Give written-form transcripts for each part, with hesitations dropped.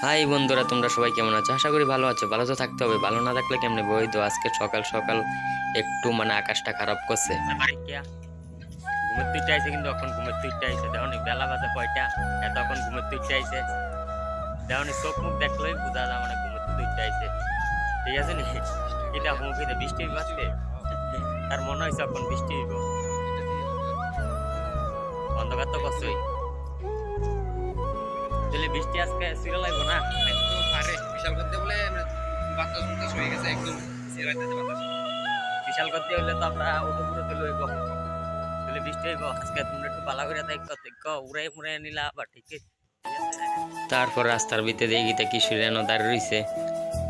High বন্ধুরা, তোমরা সবাই কেমন আছো? আশা করি ভালো আছো। ভালো তো থাকতে হবে, ভালো না থাকলে কেমনে বই। তো আজকে সকাল সকাল একটু আকাশটা খারাপ করছে। ঘুমের তুইটা আইছে, কিন্তু এখন ঘুমের তুইটা আইছে। দেখুন বেলা বাজে কয়টা, তখন ঘুমের তুইটা আইছে। দেখুন চোখ মুখ দেখলেই বোঝা যায় ঘুমের তুইটা আইছে। ঠিক আছে নি? এটা মুখিতে বৃষ্টি বাজছে, তার মনে হয়েছে এখন বৃষ্টি হইব। অন্ধকার তো করছই, তাহলে বৃষ্টি আজকে সিরিয়াল লাগবো না? বিশাল করতে বলে বাতাস বাতাস হয়ে গেছে একদম বাতাস। বিশাল করতে হইলে তো আমরা উপরে তুলে হইব, তাহলে বৃষ্টি হইব। আজকে তোমরা একটু পালা করে দেখো উড়াই মুড়াই নিলা আবার, ঠিক আছে? তারপর রাস্তার ভিতরে দিয়ে গিতে কিশোর এনো দাঁড়িয়ে রইছে,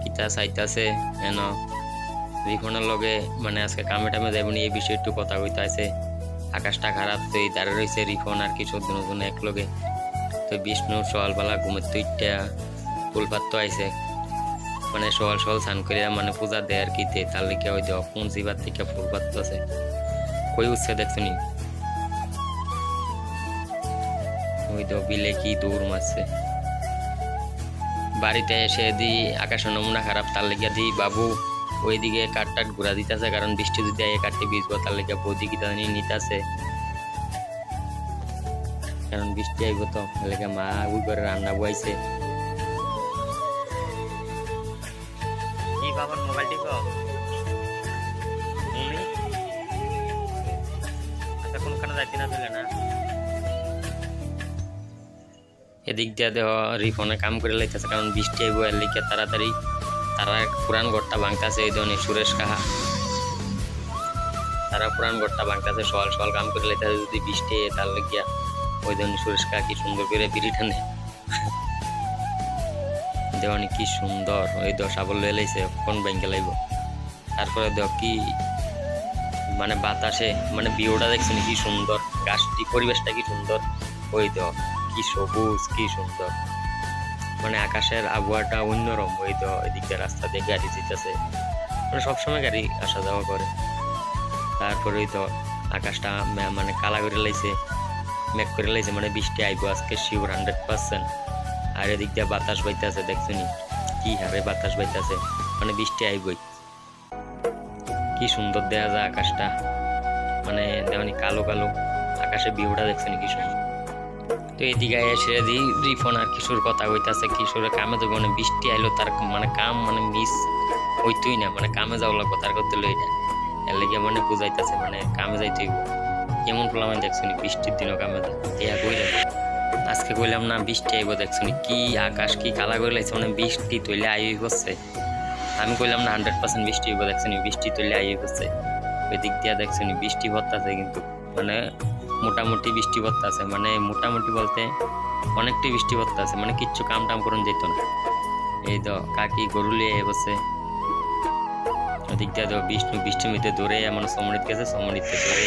কিতা চাইতাছে এন রিফোনের লগে আজকে কামে টামে যাবনি এই বিষয়ে একটু কথা কইতে আছে। আকাশটা খারাপ, তো এই দাঁড়িয়ে রইছে রিফোন আর কিশোর দুজন এক লগে। তো বিষ্ণু সকালবেলা ঘুমের তুইটা ফুলপাত্র আইছে, সকাল সকাল স্নান করে পূজা দেয় আর কি। তার লিখে ওই দেওয়া কোন জিবার থেকে ফুলপাত্র আছে কই উঠছে দেখছো নি? ওই তো বিলে কি দৌড় মারছে। বাড়িতে এসে দি আকাশের নমুনা খারাপ, তার লেগে দি বাবু ওইদিকে কাঠ টাট ঘুরা দিতেছে, কারণ বৃষ্টি যদি আগে কাটতে ভিজবো, তার লেগে বৌদি কি তা নিয়ে নিতেছে, কারণ বৃষ্টি আইব। তো লেগে মা ওই করে রান্না বইছে। কি বাবার মোবাইল টিপো তুমি? আচ্ছা কোনখানে যাইতে না দিলে না? এদিক দিয়ে দেহ রিফোনে কাম করে লাইতেছে, কারণ বৃষ্টি আইব এর লিখে তাড়াতাড়ি তারা পুরান ঘরটা ভাঙতেছে। এই ধরনের সুরেশ কাহা তারা পুরান ঘরটা ভাঙতেছে, সকাল সকাল কাম করে লাইতেছে। যদি বৃষ্টি তার লেগিয়া ওই ধরনের সুরেশ কাহা কি সুন্দর করে বিড়ি টানে দেওয়ানি, কি সুন্দর। ওই দেহ সাবল লাইছে, কোন ব্যাংকে লাইব। তারপরে দেহ কি বাতাসে ভিউটা দেখছেন কি সুন্দর, গাছটি পরিবেশটা কি সুন্দর। ওই দেহ কি সবুজ, কি সুন্দর, আকাশের আবহাওয়াটা অন্যরকম। ওই তো এদিকে রাস্তা দিয়ে গাড়ি যেতেছে, সবসময় গাড়ি আসা যাওয়া করে। তারপরে ওই তো আকাশটা কালা করে লাইছে, মেঘ করে লাইছে, বৃষ্টি আইব আজকে শিওর 100%। আর এদিক দিয়ে বাতাস বাইতেছে, দেখছো নি কি হারে বাতাস বাইতেছে, বৃষ্টি আইবই। কি সুন্দর দেখা যায় আকাশটা, দেওয়ানি কালো কালো আকাশে ভিউটা দেখছেন কি সুন্দর। তো এদিকে এসে রিফোন আর কিশোর কথা হইতাছে, কিশোরের কামে যাবো, বৃষ্টি আইলো তার কাম মিস হইতই না, কামে যাওয়া লাগবো তার করতে লইটা। এর লেগে বুঝাইতেছে কামে যাইতে হইব। কেমন বললাম দেখছো নি, বৃষ্টির দিনও কামে যায় ইয়া কইলাম। আজকে কইলাম না বৃষ্টি আইব, দেখছো নি কি আকাশ কি কালা করে লাগছে, বৃষ্টি তৈলে আই হচ্ছে। আমি কইলাম না 100% বৃষ্টি হইব, দেখছো নি বৃষ্টি তৈলে আই হচ্ছে। ওই দিক দিয়া দেখছো নি বৃষ্টি পড়তাছে, কিন্তু মোটামুটি বৃষ্টি পড়তাছে, মোটামুটি বলতে অনেকটাই বৃষ্টি পড়তাছে, কিচ্ছু কাম টাম করুন যেত না। এই তো কাকি গরু লিয়ে বসে, ওদিক দিয়ে বিষ্ণু বৃষ্টির মধ্যে দৌড়ে সমৃদ্ধ গেছে, সমৃদ্ধ দৌড়ে